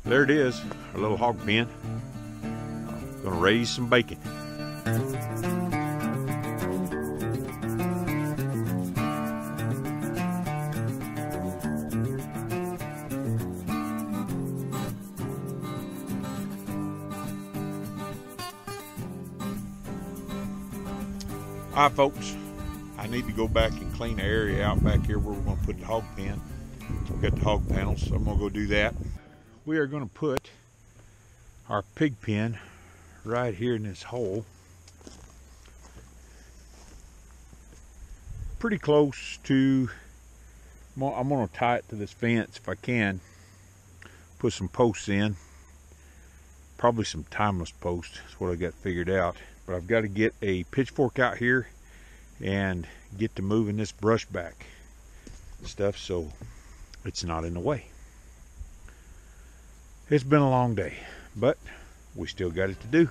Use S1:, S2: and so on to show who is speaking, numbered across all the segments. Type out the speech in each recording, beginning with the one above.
S1: There it is, our little hog pen. Gonna raise some bacon. All right, folks, I need to go back and clean the area out back here where we're gonna put the hog pen. We've got the hog panels, so I'm gonna go do that. We are gonna put our pig pen right here in this hole. Pretty close to, I'm gonna tie it to this fence if I can. Put some posts in. Probably some timeless posts, that's what I got figured out. But I've got to get a pitchfork out here and get to moving this brush back stuff so it's not in the way. It's been a long day, but we still got it to do.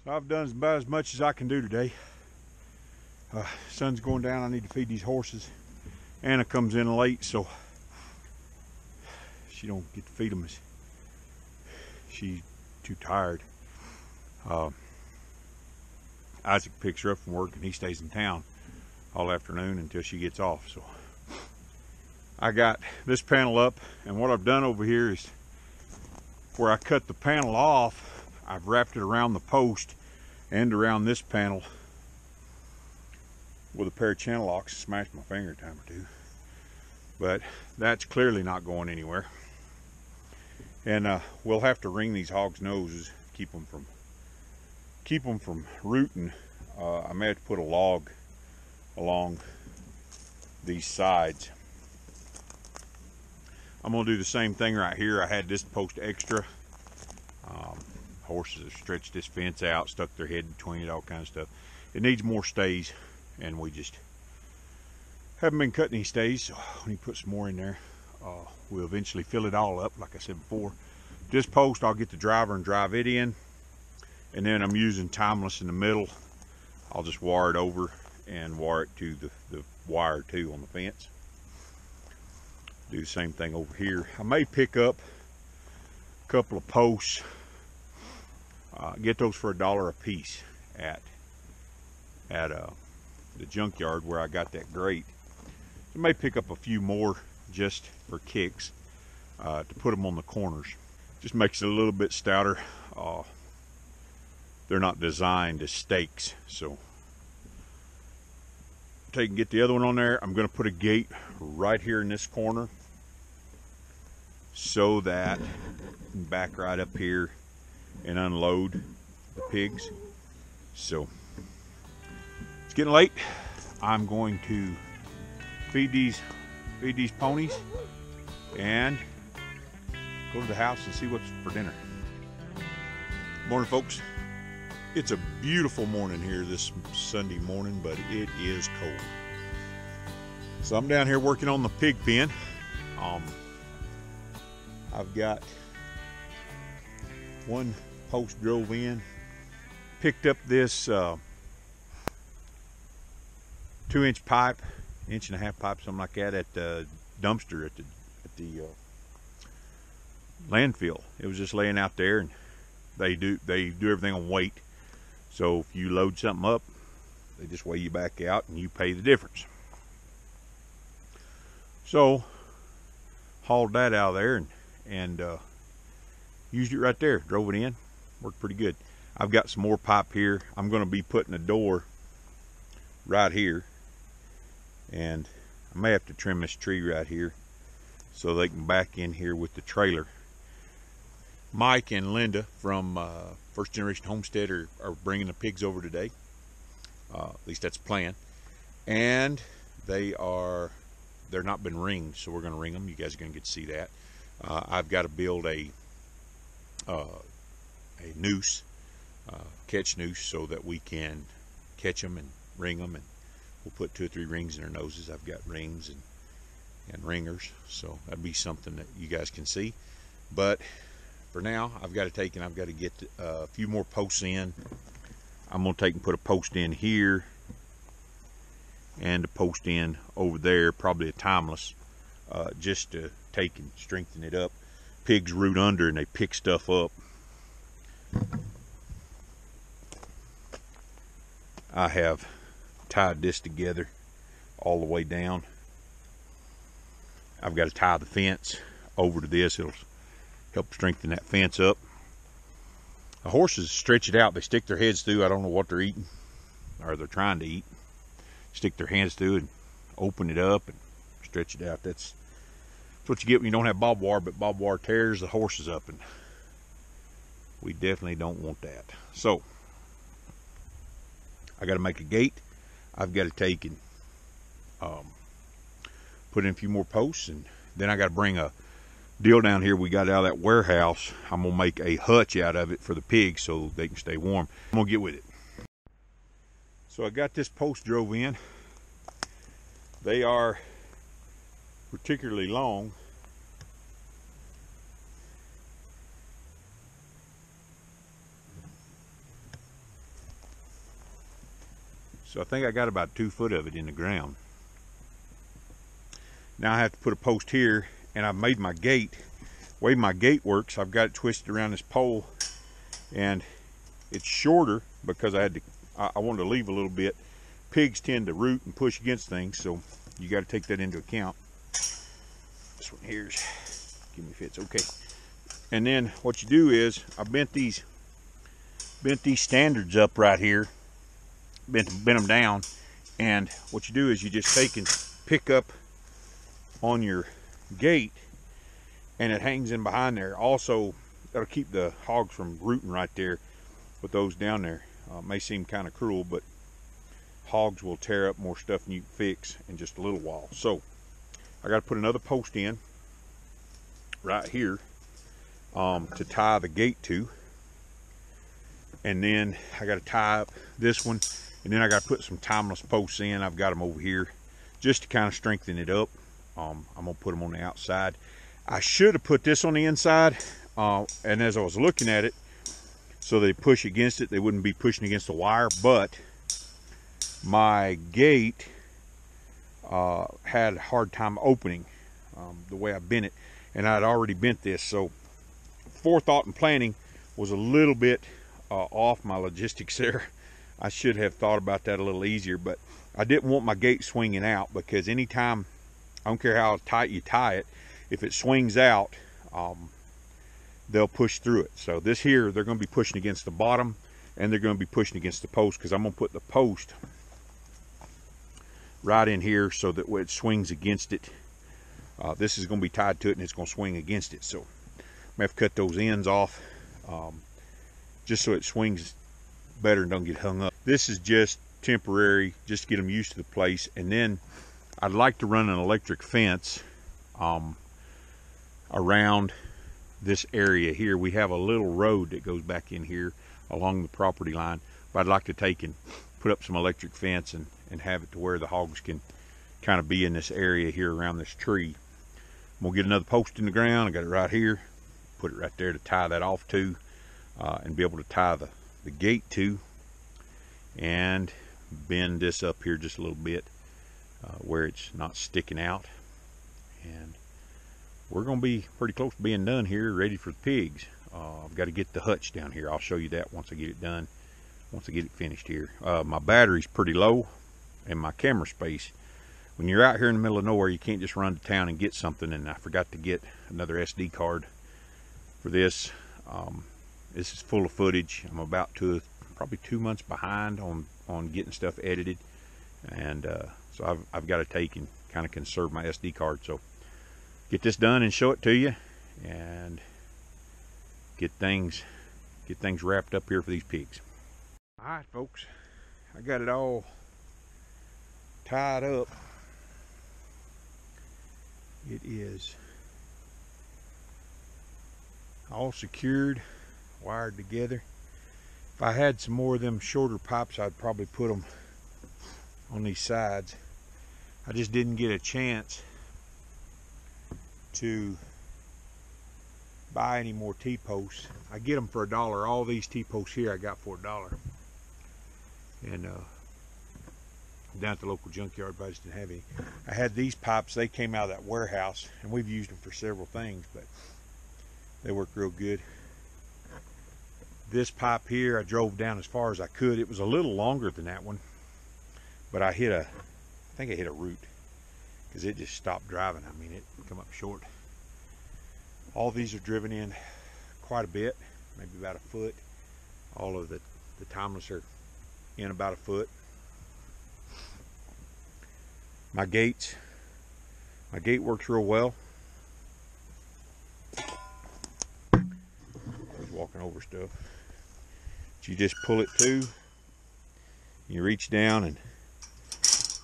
S1: So I've done about as much as I can do today. Sun's going down, I need to feed these horses. Anna comes in late, so she don't get to feed them. She's too tired. Isaac picks her up from work and he stays in town all afternoon until she gets off. So I got this panel up, and what I've done over here is where I cut the panel off, I've wrapped it around the post and around this panel with a pair of channel locks and smashed my finger a time or two. But that's clearly not going anywhere. And we'll have to ring these hogs' noses, keep them from rooting. I may have to put a log along these sides. I'm gonna do the same thing right here. I had this post extra. Horses have stretched this fence out, stuck their head between it, all kinds of stuff. It needs more stays, and we just haven't been cutting any stays, so we need to put some more in there. We'll eventually fill it all up, like I said before. This post, I'll get the driver and drive it in, and then I'm using timeless in the middle. I'll just wire it over and wire it to the wire too on the fence. Do the same thing over here. I may pick up a couple of posts. Get those for $1 a piece at the junkyard where I got that grate. I may pick up a few more just for kicks to put them on the corners. Just makes it a little bit stouter. They're not designed as stakes, so take and get the other one on there. I'm going to put a gate right here in this corner so that I can back right up here and unload the pigs. So it's getting late. I'm going to feed these ponies and go to the house and see what's for dinner. Morning, folks. It's a beautiful morning here this Sunday morning, but it is cold. So I'm down here working on the pig pen. I've got one post drove in, picked up this 2-inch pipe, 1.5-inch pipe, something like that, at the dumpster at the landfill. It was just laying out there, and they do everything on weight. So if you load something up, they just weigh you back out and you pay the difference. So hauled that out of there and used it right there. Drove it in, worked pretty good. I've got some more pipe here. I'm going to be putting a door right here, and I may have to trim this tree right here so they can back in here with the trailer. Mike and Linda from First Generation Homestead are bringing the pigs over today. At least that's the plan. And they're not been ringed, so we're going to ring them. You guys are going to get to see that. I've got to build a noose, catch noose, so that we can catch them and ring them, and we'll put 2 or 3 rings in their noses. I've got rings and ringers, so that'd be something that you guys can see. But for now, I've got to get a few more posts in. I'm going to take and put a post in here and a post in over there, probably a timeless, just to take and strengthen it up. Pigs root under and they pick stuff up. I have tied this together all the way down. I've got to tie the fence over to this. It'll help strengthen that fence up. The horses stretch it out. They stick their heads through. I don't know what they're eating, or they're trying to eat. Stick their hands through and open it up and stretch it out. That's what you get when you don't have barbed wire, but barbed wire tears the horses up, and we definitely don't want that. So I got to make a gate. I've got to take and put in a few more posts, and then I got to bring a deal down here we got out of that warehouse. I'm gonna make a hutch out of it for the pigs so they can stay warm. I'm gonna get with it. So I got this post drove in. They are particularly long. So I think I got about 2 foot of it in the ground. Now I have to put a post here, and I've made my gate. The way my gate works, I've got it twisted around this pole, and it's shorter because I wanted to leave a little bit. Pigs tend to root and push against things, so you got to take that into account. This one here's, give me fits, okay. And then what you do is, I bent these standards up right here, bent them down, and what you do is you just take and pick up on your gate, and it hangs in behind there. Also, that'll keep the hogs from rooting right there with those down there. May seem kind of cruel, but hogs will tear up more stuff than you can fix in just a little while. So I got to put another post in right here to tie the gate to, and then I got to tie up this one, and then I got to put some timeless posts in. I've got them over here just to kind of strengthen it up. I'm gonna put them on the outside. I should have put this on the inside, and as I was looking at it, so they push against it, they wouldn't be pushing against the wire. But my gate had a hard time opening the way I bent it, and I'd already bent this, so forethought and planning was a little bit off my logistics there. I should have thought about that a little easier, but I didn't want my gate swinging out, because anytime, I don't care how tight you tie it, if it swings out, they'll push through it. So this here, they're going to be pushing against the bottom, and they're going to be pushing against the post, because I'm going to put the post right in here so that when it swings against it, this is going to be tied to it, and it's going to swing against it. So I'm going to have to cut those ends off just so it swings better and don't get hung up. This is just temporary, just to get them used to the place, and then I'd like to run an electric fence around this area here. We have a little road that goes back in here along the property line, but I'd like to take and put up some electric fence and have it to where the hogs can kind of be in this area here around this tree. I'm gonna get another post in the ground. I got it right here, put it right there to tie that off to. and be able to tie the gate to, and bend this up here just a little bit where it's not sticking out. And we're going to be pretty close to being done here, ready for the pigs. I've got to get the hutch down here. I'll show you that once I get it done, once I get it finished here. My battery's pretty low, and my camera space. When you're out here in the middle of nowhere, you can't just run to town and get something, and I forgot to get another SD card for this. This is full of footage. I'm about probably 2 months behind on getting stuff edited, and so I've got to take and kind of conserve my SD card. So get this done and show it to you, and get things wrapped up here for these pigs. All right, folks, I got it all tied up. It is all secured, wired together. If I had some more of them shorter pipes, I'd probably put them on these sides. I just didn't get a chance to buy any more T-posts. I get them for $1. All these T-posts here I got for $1. And down at the local junkyard, but I just didn't have any. I had these pipes. They came out of that warehouse, and we've used them for several things, but they work real good. This pipe here, I drove down as far as I could. It was a little longer than that one, but I think I hit a root, because it just stopped driving. I mean, it come up short. All these are driven in quite a bit, maybe about a foot. All of the timeless are in about a foot. My gate works real well. I was walking over stuff. But you just pull it to, you reach down and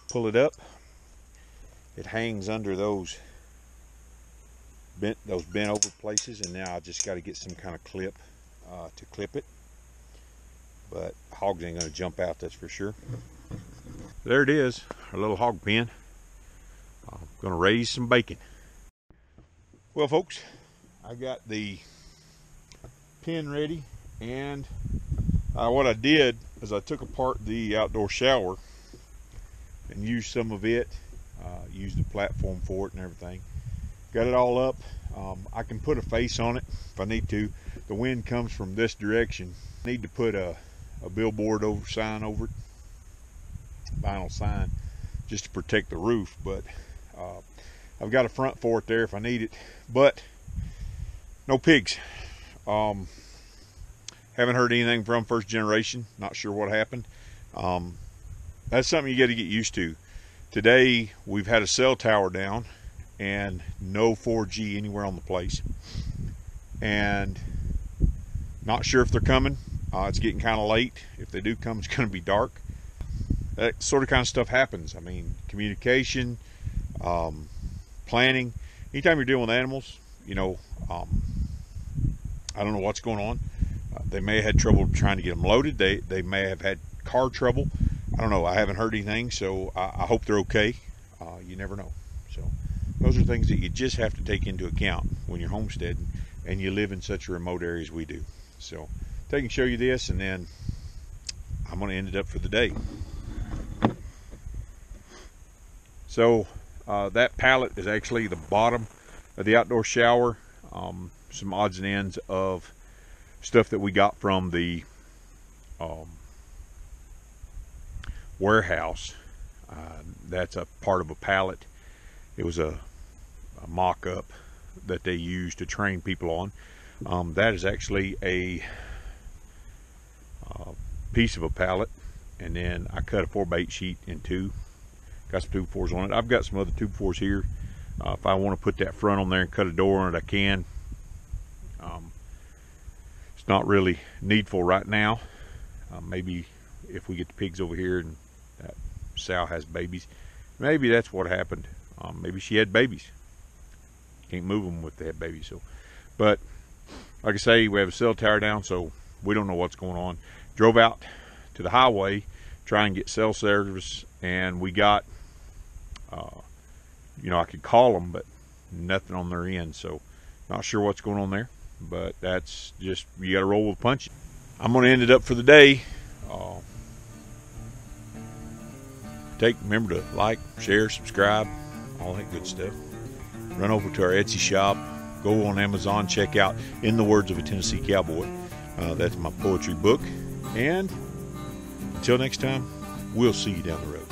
S1: pull it up. It hangs under those bent over places, and now I just got to get some kind of clip to clip it. But hogs ain't gonna jump out, that's for sure. There it is, our little hog pen. I'm gonna raise some bacon. Well, folks, I got the pen ready, and what I did is I took apart the outdoor shower and used some of it, used the platform for it and everything. Got it all up. I can put a face on it if I need to. The wind comes from this direction. I need to put a billboard sign over it, vinyl sign, just to protect the roof, but I've got a front for it there if I need it. But no pigs. Haven't heard anything from first generation. Not sure what happened. That's something you got to get used to. Today we've had a cell tower down and no 4G anywhere on the place, and not sure if they're coming. It's getting kind of late. If they do come, it's going to be dark. That sort of kind of stuff happens. I mean, communication, planning. Anytime you're dealing with animals, you know, I don't know what's going on. They may have had trouble trying to get them loaded. They may have had car trouble. I don't know. I haven't heard anything, so I hope they're okay. You never know. So those are things that you just have to take into account when you're homesteading and you live in such a remote area as we do. So I can show you this, and then I'm going to end it up for the day. So that pallet is actually the bottom of the outdoor shower. Some odds and ends of stuff that we got from the warehouse. That's a part of a pallet. It was a mock-up that they used to train people on. That is actually a piece of a pallet, and then I cut a 4x8 sheet in two. Got some 2x4s on it. I've got some other 2x4s here. If I want to put that front on there and cut a door on it, I can. It's not really needful right now. Maybe if we get the pigs over here and that sow has babies, maybe that's what happened. Maybe she had babies. Can't move them if they have babies. So, but like I say, we have a cell tower down, so we don't know what's going on. Drove out to the highway, try and get cell service, and we got, you know, I could call them, but nothing on their end. So, not sure what's going on there. but that's just, you got to roll with punches. I'm going to end it up for the day. Remember to like, share, subscribe, all that good stuff. Run over to our Etsy shop. Go on Amazon, check out In the Words of a Tennessee Cowboy. That's my poetry book. And until next time, we'll see you down the road.